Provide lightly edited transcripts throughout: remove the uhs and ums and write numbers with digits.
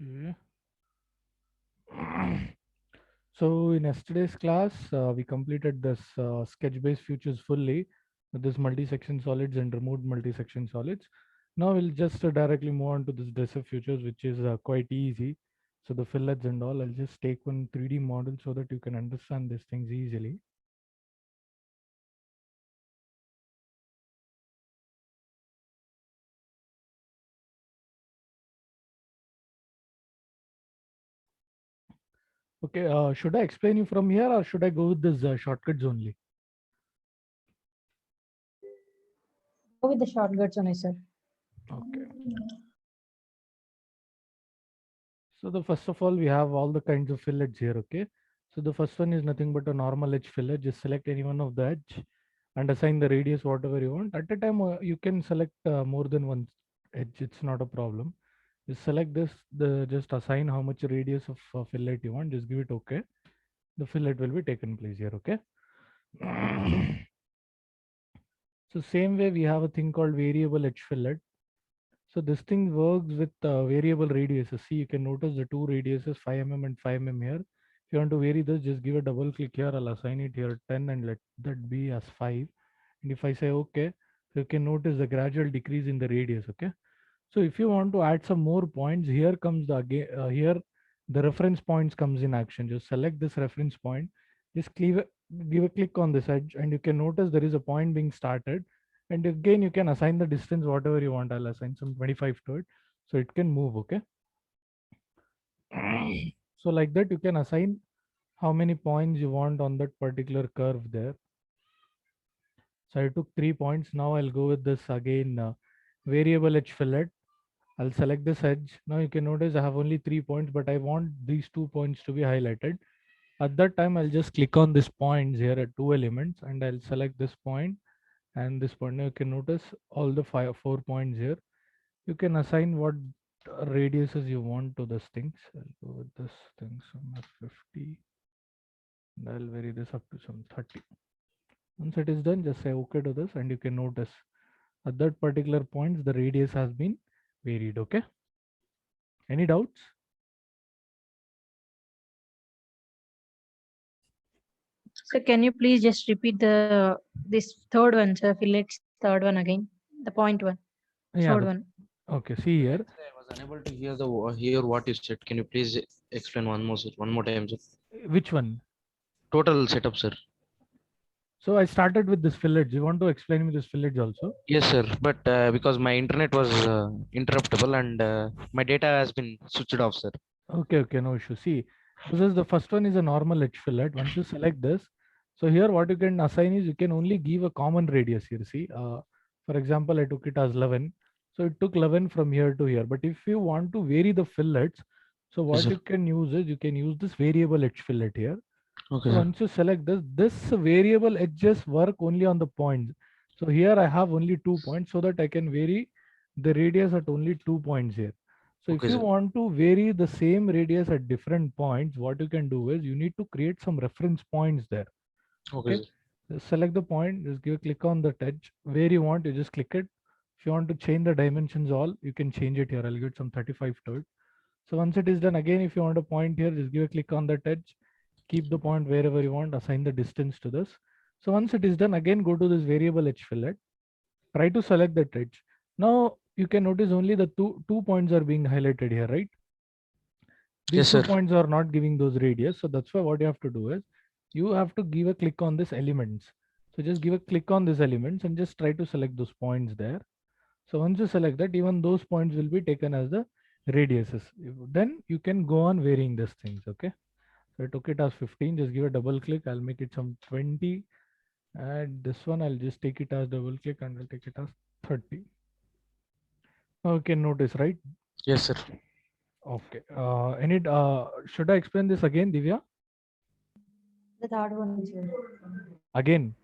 Okay. So in yesterday's class, we completed this sketch-based futures fully with this multi-section solids and removed multi-section solids. Now we'll just directly move on to this Dressel futures, which is quite easy. So the fillets and all, I'll just take one 3D model so that you can understand these things easily. Okay, should I explain you from here or should I go with this shortcuts only? Go with the shortcuts only, sir. Okay. So the first of all, we have all the kinds of fillets here, okay? So the first one is nothing but a normal edge fillet. Just select any one of the edge and assign the radius whatever you want. At a time, you can select more than one edge. It's not a problem. Just select this, just assign how much radius of fillet you want. Just give it okay. The fillet will be taken place here, okay? So same way we have a thing called variable edge fillet. So this thing works with variable radiuses. See, you can notice the two radiuses 5 mm and 5 mm here. If you want to vary this, just give a double click here. I'll assign it here 10 and let that be as 5. And if I say okay, so you can notice the gradual decrease in the radius. Okay. So if you want to add some more points, here comes the again here the reference points comes in action. Just select this reference point. Just give a click on this edge, and you can notice there is a point being started. And again, you can assign the distance whatever you want. I'll assign some 25 to it, so it can move. Okay. So like that, you can assign how many points you want on that particular curve there. So I took 3 points. Now I'll go with this again variable edge fillet. I'll select this edge. Now you can notice I have only 3 points, but I want these 2 points to be highlighted. At that time, I'll just click on this points here at 2 elements and I'll select this point and this point. Now you can notice all the 4 points here. You can assign what radiuses you want to this things. I'll go with this thing some 50 and I'll vary this up to some 30. Once it is done, just say okay to this and you can notice at that particular point the radius has been varied. Okay. Any doubts? So can you please just repeat this third one, sir? Fillets third one again. The point one. Yeah. Third one. Okay. See here. I was unable to hear what you said. Can you please explain one more, sir? One more time, sir? Which one? Total setup, sir. So I started with this fillets. You want to explain me this fillets also? Yes, sir. But because my internet was interruptible and my data has been switched off, sir. Okay, okay, no issue. See, this is the first one is a normal edge fillet. Once you select this, so here what you can assign is you can only give a common radius here. See, for example, I took it as 11. So it took 11 from here to here. But if you want to vary the fillets, so Yes, what sir. you can use is you can use this variable edge fillet here. Okay, So sir. once you select this variable edges work only on the points. So here I have only 2 points so that I can vary the radius at only 2 points here. So if Okay, you sir. want to vary the same radius at different points, what you can do is you need to create some reference points there. Okay, Okay. sir. Just select the point, just give a click on the edge. Where you want, you just click it. If you want to change the dimensions all, you can change it here. I'll give it some 35 to it. So once it is done, again, if you want a point here, just give a click on that edge, keep the point wherever you want, assign the distance to this. So once it is done, again, go to this variable edge fillet, try to select that edge. Now you can notice only the two points are being highlighted here, right? These Yes, two sir. points are not giving those radius. So that's why what you have to do is you have to give a click on this elements. So just give a click on these elements and just try to select those points there. So once you select that, even those points will be taken as the radiuses. Then you can go on varying these things. Okay. So I took it as 15. Just give a double click. I'll make it some 20. And this one, I'll just take it as double click and I'll take it as 30. Okay, notice, right? Yes, sir. Okay. Should I explain this again, Divya? The third one, sir. Again?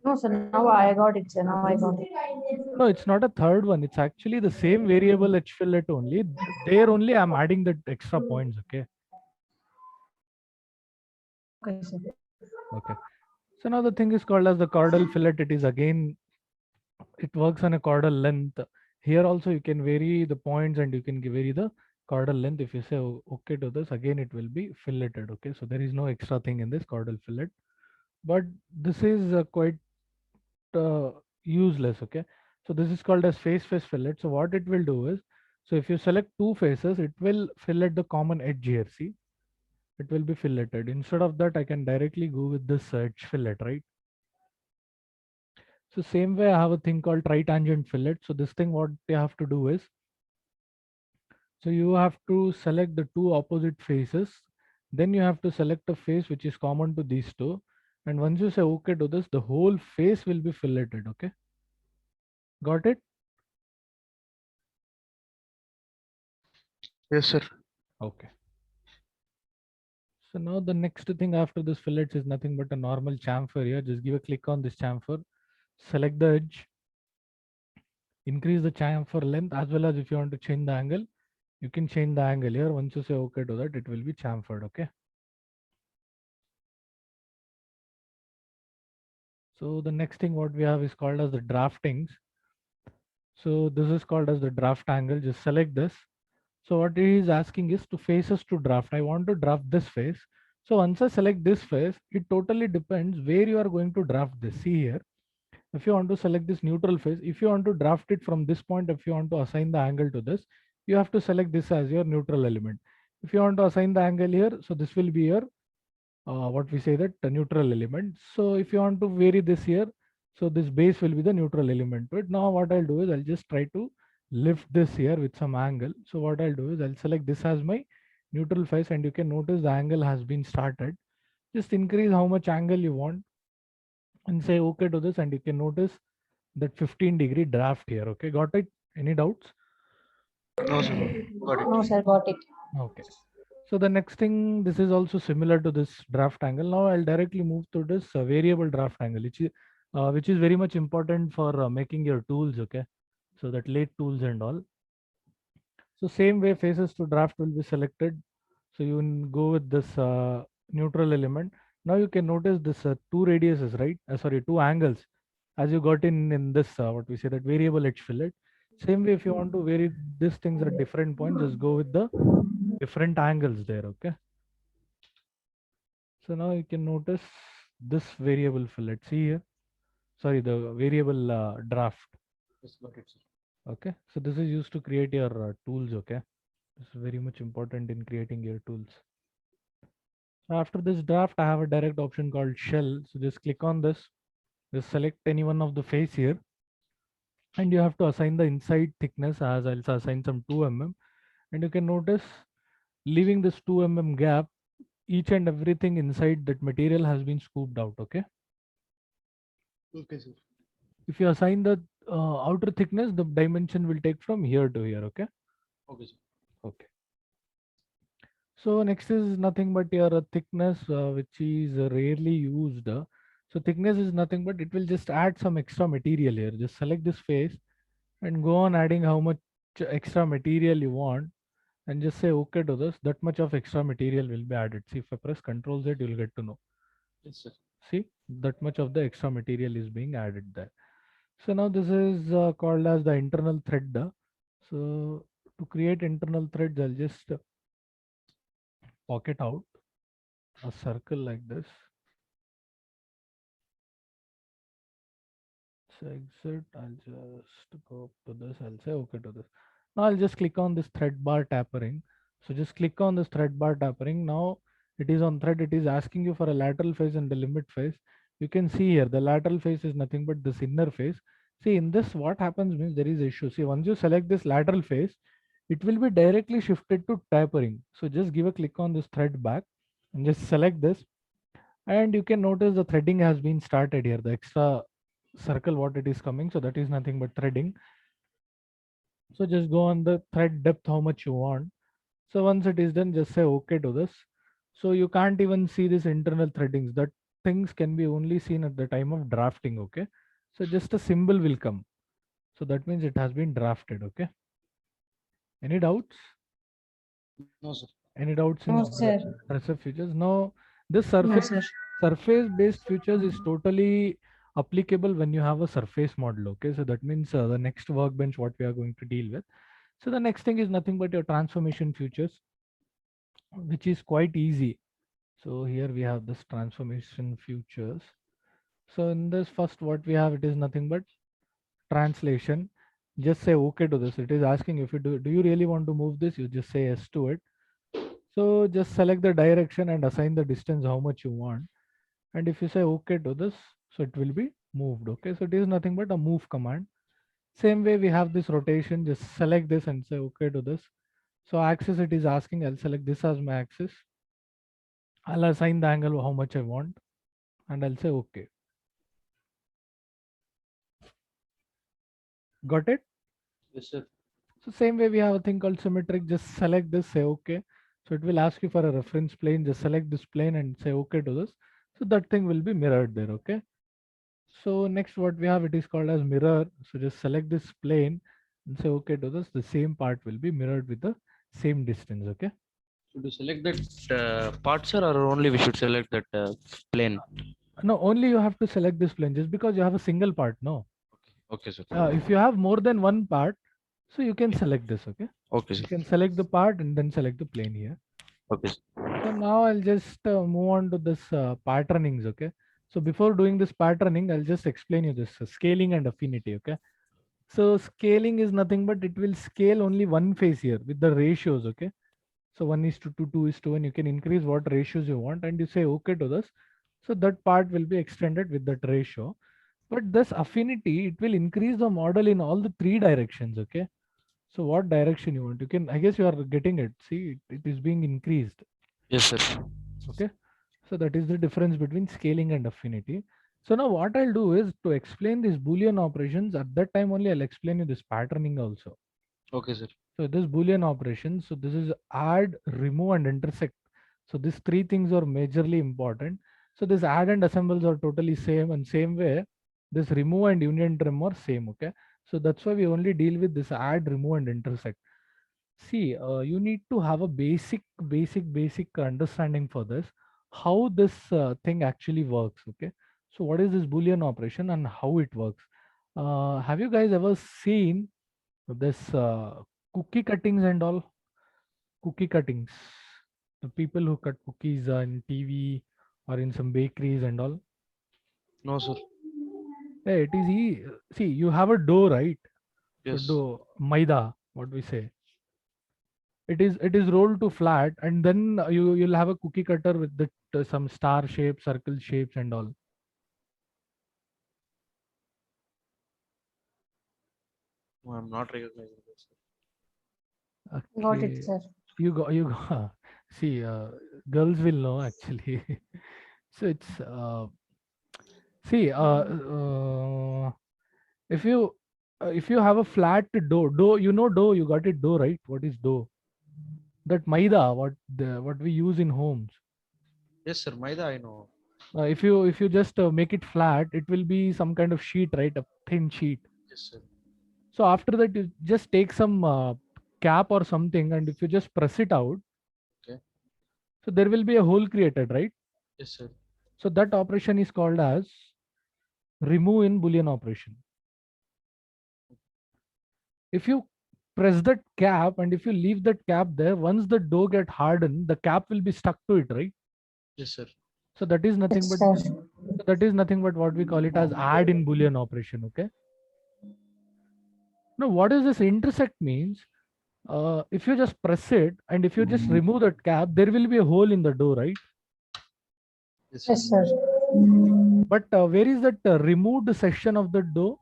No, sir. Now I got it, sir. Now I got it. No, it's not a third one. It's actually the same variable H fillet only. There only I'm adding the extra points. Okay. Okay, sir. Okay. So now the thing is called as the chordal fillet. It is again, it works on a chordal length. Here also you can vary the points and you can vary the Caudal length, if you say okay to this, again it will be filleted. Okay, so there is no extra thing in this caudal fillet, but this is quite useless. Okay, so this is called as face fillet. So what it will do is, so if you select two faces, it will fillet the common edge here. See, it will be filleted. Instead of that, I can directly go with this edge fillet, right? So same way I have a thing called tritangent fillet. So this thing, what you have to do is, so you have to select the two opposite faces. Then you have to select a face which is common to these two. And once you say okay to this, the whole face will be filleted. Okay. Got it? Yes, sir. Okay. So now the next thing after this fillets is nothing but a normal chamfer here. Just give a click on this chamfer, select the edge, increase the chamfer length, as well as if you want to change the angle, you can change the angle here. Once you say okay to that, it will be chamfered. Okay. So the next thing what we have is called as the draftings. So this is called as the draft angle. Just select this. So what he is asking is to faces to draft. I want to draft this face. So once I select this face, it totally depends where you are going to draft this. See here, if you want to select this neutral face, if you want to draft it from this point, if you want to assign the angle to this, you have to select this as your neutral element. If you want to assign the angle here, so this will be your what we say that the neutral element. So if you want to vary this here, so this base will be the neutral element to it. Now what I'll do is I'll just try to lift this here with some angle. So what I'll do is I'll select this as my neutral face, and you can notice the angle has been started. Just increase how much angle you want and say okay to this, and you can notice that 15-degree draft here. Okay, got it? Any doubts? No, sir. Got it. No, sir, got it. Okay. So the next thing, this is also similar to this draft angle. Now I'll directly move to this variable draft angle, which is very much important for making your tools. Okay, so that late tools and all. So same way faces to draft will be selected. So you can go with this neutral element. Now you can notice this two radiuses, right? Sorry, two angles, as you got in this what we say that variable edge fillet. Same way, if you want to vary these things at different points, just go with the different angles there. Okay. So now you can notice this variable fillet. See here. Sorry, the variable draft. Yes, got it, sir. Okay. So this is used to create your tools. Okay. This is very much important in creating your tools. So after this draft, I have a direct option called shell. So just click on this. Just select any one of the face here. And you have to assign the inside thickness as I'll assign some 2 mm. And you can notice leaving this 2 mm gap, each and everything inside that material has been scooped out. Okay. Okay, sir. If you assign the outer thickness, the dimension will take from here to here. Okay. Okay, sir. Okay. So next is nothing but your thickness, which is rarely used. So thickness is nothing but it will just add some extra material here. Just select this face and go on adding how much extra material you want, and just say okay to this. That much of extra material will be added. See, if I press Ctrl Z, you'll get to know. Yes, sir. See, that much of the extra material is being added there. So now this is called as the internal thread. So to create internal threads, I'll just pocket out a circle like this. So exit, I'll just go up to this. I'll say okay to this. Now I'll just click on this thread bar tapering. So just click on this thread bar tapering. Now it is on thread. It is asking you for a lateral face and the limit face. You can see here the lateral face is nothing but this inner face. See, in this what happens means there is issue. See, once you select this lateral face, it will be directly shifted to tapering. So just give a click on this thread back and just select this, and you can notice the threading has been started here. The extra circle what it is coming, so that is nothing but threading. So just go on the thread depth how much you want. So once it is done, just say okay to this. So you can't even see this internal threadings. That things can be only seen at the time of drafting. Okay, so just a symbol will come, so that means it has been drafted. Okay, any doubts? No, sir. Any doubts in No, sir. surface features? Now this No, surface sir. surface based features is totally applicable when you have a surface model. Okay, so that means the next workbench what we are going to deal with. So the next thing is nothing but your transformation futures, which is quite easy. So here we have this transformation futures. So in this first, what we have, it is nothing but translation. Just say okay to this. It is asking if you do you really want to move this? You just say yes to it. So just select the direction and assign the distance how much you want. And if you say okay to this, so it will be moved. Okay, so it is nothing but a move command. Same way we have this rotation, just select this and say okay to this. So axis it is asking, I'll select this as my axis. I'll assign the angle how much I want and I'll say okay. Got it? Yes, sir. So same way we have a thing called symmetric, just select this, say okay. So it will ask you for a reference plane, just select this plane and say okay to this. So that thing will be mirrored there, okay? So next what we have, it is called as mirror. So just select this plane and say okay to this. The same part will be mirrored with the same distance, okay? Should we select that part, sir, or only we should select that plane? No, only you have to select this plane just because you have a single part, no? Okay, sir. If you have more than one part, so you can select this, okay? Okay, You sir. can select the part and then select the plane here. Okay, sir. So now I'll just move on to this patternings, okay? So before doing this patterning, I'll just explain you this scaling and affinity, okay? So scaling is nothing but it will scale only one phase here with the ratios, okay? So 1:2, 2:1, you can increase what ratios you want and you say okay to this. So that part will be extended with that ratio. But this affinity, it will increase the model in all the three directions, okay? So what direction you want? You can, I guess you are getting it. See, it is being increased. Yes, sir. Okay. So that is the difference between scaling and affinity. So now what I'll do is to explain these Boolean operations at that time only I'll explain you this patterning also. Okay, sir. So this Boolean operations, so this is add, remove and intersect. So these three things are majorly important. So this add and assembles are totally same and same way. This remove and union trim are same. Okay. So that's why we only deal with this add, remove and intersect. See, you need to have a basic understanding for this, how this thing actually works. Okay. So what is this Boolean operation and how it works? Have you guys ever seen this cookie cuttings and all? Cookie cuttings. The people who cut cookies on TV or in some bakeries and all. No, sir. Hey, it is see, you have a dough, right? So Yes. dough, maida, what we say. It is rolled to flat, and then you'll have a cookie cutter with the some star shapes, circle shapes, and all. No, I'm not recognizing this. Got it, Okay, sir. you go. See, girls will know actually. So it's see if you have a flat dough, you know dough, you got it dough, right? What is dough? That maida, what we use in homes. Yes, sir. Maida, I know. If you just make it flat, it will be some kind of sheet, right? A thin sheet. Yes, sir. So after that, you just take some cap or something, and if you just press it out, Okay. so there will be a hole created, right? Yes, sir. So that operation is called as remove in Boolean operation. If you press that cap and if you leave that cap there, once the dough get hardened, the cap will be stuck to it, right? Yes, sir. So that is nothing Yes, but sir. what we call it as add in Boolean operation. Okay. Now, what does this intersect means? If you just press it and if you just remove that cap, there will be a hole in the dough, right? Yes, sir. Yes, sir. But where is that removed section of the dough?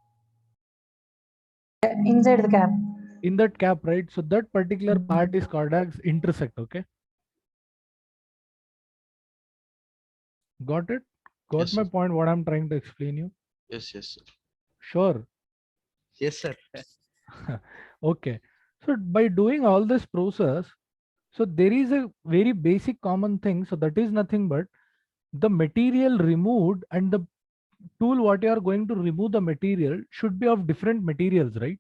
Inside the cap. In that cap, right? So that particular part is called as intersect. Okay. Got it? Got Yes, my sir. point, what I'm trying to explain you? Yes, yes, sir. Sure. Yes, sir. Okay. So by doing all this process, so there is a very basic common thing. So that is nothing but the material removed and the tool what you are going to remove the material should be of different materials, right?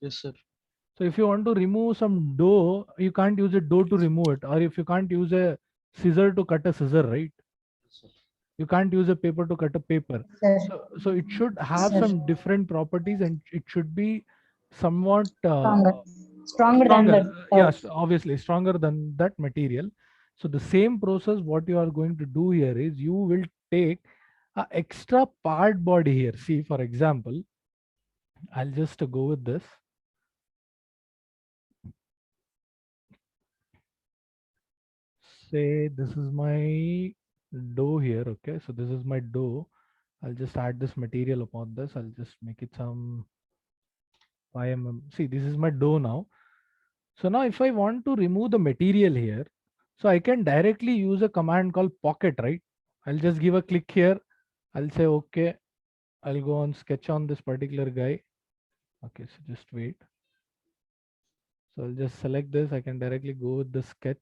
Yes, sir. So if you want to remove some dough, you can't use a dough to remove it, or if you can't use a scissor to cut a scissor, right? Yes, sir. You can't use a paper to cut a paper. Sir. So it should have Sir. some different properties and it should be somewhat Stronger than stronger. that. Yes, obviously stronger than that material. So the same process, what you are going to do here is you will take a extra part body here. See, for example, I'll just go with this. Say this is my dough here. Okay, so this is my dough. I'll just add this material upon this. I'll just make it some 5 mm. See, this is my dough now. So now if I want to remove the material here, so I can directly use a command called pocket, right? I'll just give a click here. I'll say, okay, I'll go on sketch on this particular guy. Okay, so just wait. So I'll just select this. I can directly go with the sketch.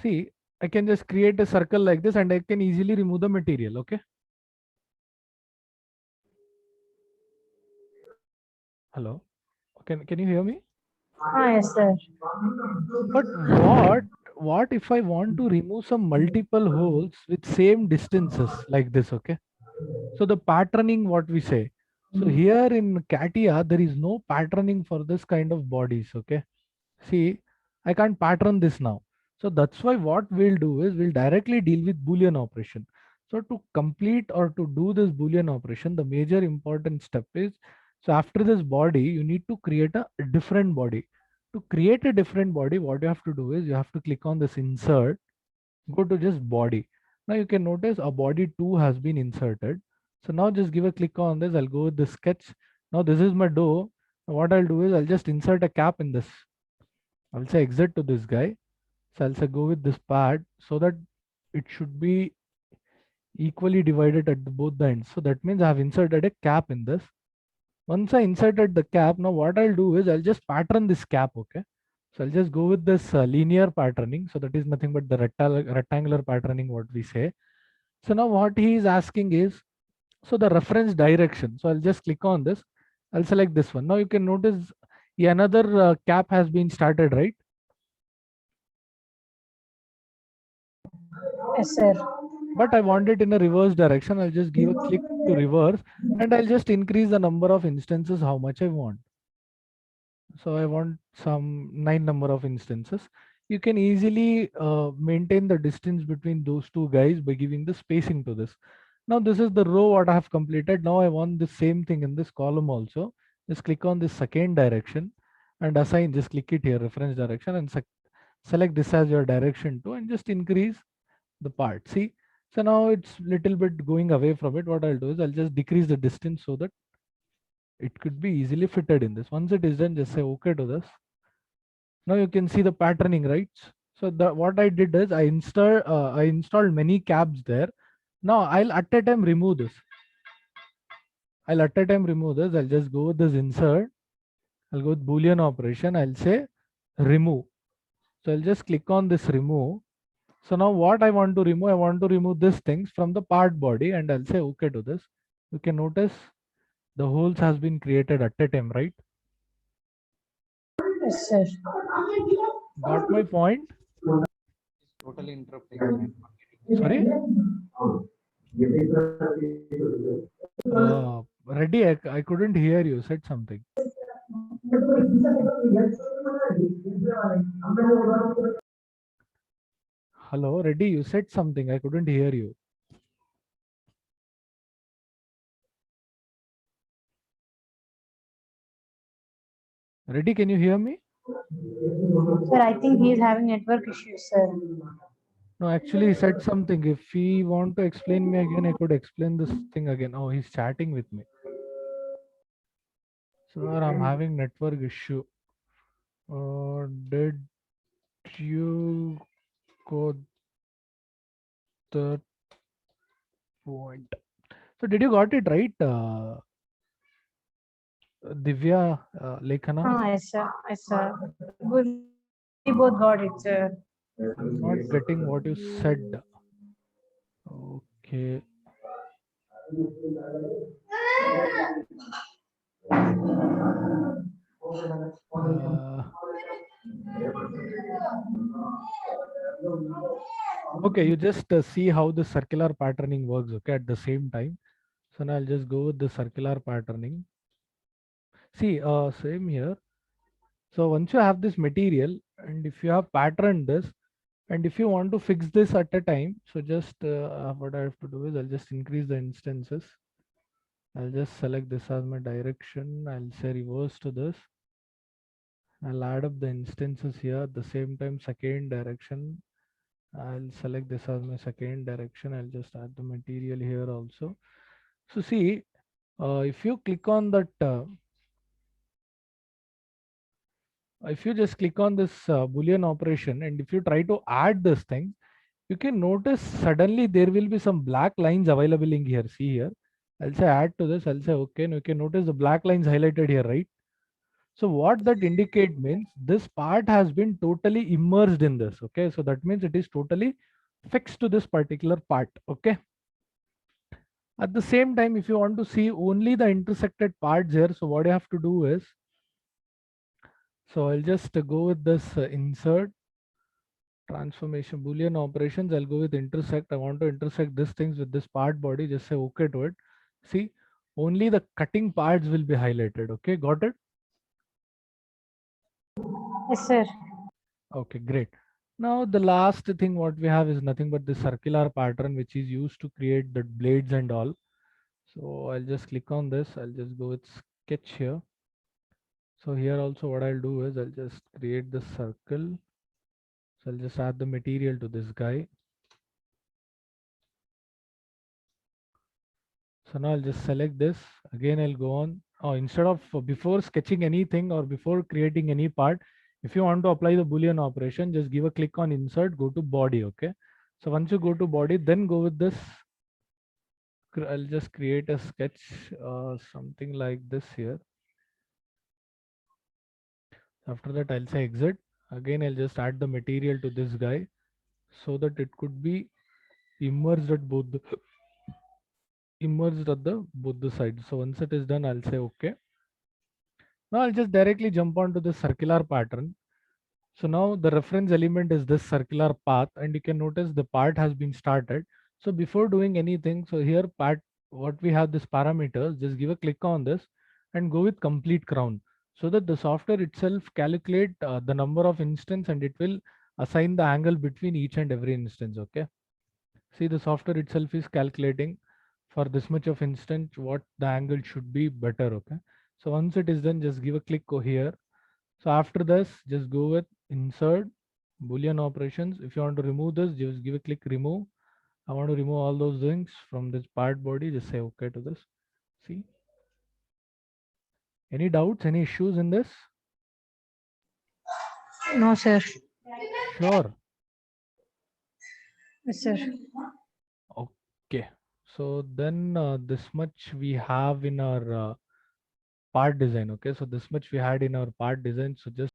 See, I can just create a circle like this and I can easily remove the material. Okay. Hello. Can you hear me? Yes, sir. But what if I want to remove some multiple holes with same distances like this? Okay. So the patterning, what we say. So here in CATIA, there is no patterning for this kind of bodies. Okay. See, I can't pattern this now. So that's why what we'll do is we'll directly deal with Boolean operation. So to complete or to do this Boolean operation, the major important step is, so after this body, you need to create a different body. To create a different body, what you have to do is you have to click on this insert, go to just body. Now you can notice a body 2 has been inserted. So now just give a click on this. I'll go with the sketch. Now this is my dough. What I'll do is I'll just insert a cap in this. I'll say exit to this guy. So I'll say go with this part so that it should be equally divided at both the ends. So that means I have inserted a cap in this. Once I inserted the cap, now what I'll do is I'll just pattern this cap. Okay. So I'll just go with this linear patterning. So that is nothing but the rectangular patterning, what we say. So now what he is asking is, so the reference direction. So I'll just click on this. I'll select this one. Now you can notice another cap has been started, right? Yes, sir. But I want it in a reverse direction. I'll just give a click to reverse and I'll just increase the number of instances how much I want. So I want some 9 number of instances. You can easily maintain the distance between those two guys by giving the spacing to this. Now this is the row what I have completed. Now I want the same thing in this column also. Just click on this second direction and assign, just click it here, reference direction, and select this as your direction too, and just increase the part. See, so now it's little bit going away from it. What I'll do is I'll just decrease the distance so that it could be easily fitted in this. Once it is done, just say okay to this. Now you can see the patterning, right? So what I did is I installed many caps there. Now I'll at a time remove this. I'll just go with this insert. I'll go with Boolean operation. I'll say remove. So I'll just click on this remove. So now what I want to remove, I want to remove these things from the part body and I'll say okay to this. You can notice the holes has been created at a time, right? Yes, sir. Got my point? Totally interrupting. Sorry? Reddy, I couldn't hear you. Said something. Hello, Reddy, you said something. I couldn't hear you. Reddy, can you hear me? Sir, I think he is having network issues, sir. No, actually he said something. If he want to explain me again, I could explain this thing again. Oh, he's chatting with me. Sir, I'm having network issue. Did you got the point? So did you got it right, Divya, Lekhana? Yes, sir. Yes, sir. We both got it, sir. I'm not getting what you said. Okay. Okay, you just see how the circular patterning works, okay, at the same time. So now I'll just go with the circular patterning. See, same here. So once you have this material, and if you have patterned this, and if you want to fix this at a time, so just what I have to do is I'll just increase the instances. I'll just select this as my direction. I'll say reverse to this. I'll add up the instances here at the same time, second direction. I'll select this as my second direction. I'll just add the material here also. So see, if you click on that, if you just click on this Boolean operation, and if you try to add this thing, you can notice suddenly there will be some black lines available in here. See here, I'll say add to this. I'll say okay. And you can notice the black lines highlighted here, right? So what that indicate means this part has been totally immersed in this. Okay, so that means it is totally fixed to this particular part. Okay. At the same time, if you want to see only the intersected parts here, so what you have to do is, so I'll just go with this insert transformation Boolean operations. I'll go with intersect. I want to intersect these things with this part body. Just say okay to it. See, only the cutting parts will be highlighted. Okay, got it? Yes, sir. Okay, great. Now the last thing what we have is nothing but the circular pattern which is used to create the blades and all. So I'll just click on this. I'll just go with sketch here. So here also what I'll do is I'll just create the circle. So I'll just add the material to this guy. So now I'll just select this. Again, I'll go on. Oh, instead of before sketching anything or before creating any part, if you want to apply the Boolean operation, just give a click on insert, go to body. Okay. So once you go to body, then go with this. I'll just create a sketch, something like this here. After that, I'll say exit. Again, I'll just add the material to this guy so that it could be immersed at both the both the sides. So once it is done, I'll say okay. Now I'll just directly jump onto the circular pattern. So now the reference element is this circular path, and you can notice the part has been started. So before doing anything, so here part, what we have this parameters, just give a click on this and go with complete crown so that the software itself calculate the number of instance and it will assign the angle between each and every instance. Okay. See, the software itself is calculating for this much of instance what the angle should be better. Okay. So once it is done, just give a click here. So after this, just go with insert Boolean operations. If you want to remove this, just give a click remove. I want to remove all those things from this part body. Just say okay to this. See, any doubts, any issues in this? No, sir. Sure. Yes, sir. Okay. So then this much we have in our part design. Okay. So this much we had in our part design. So just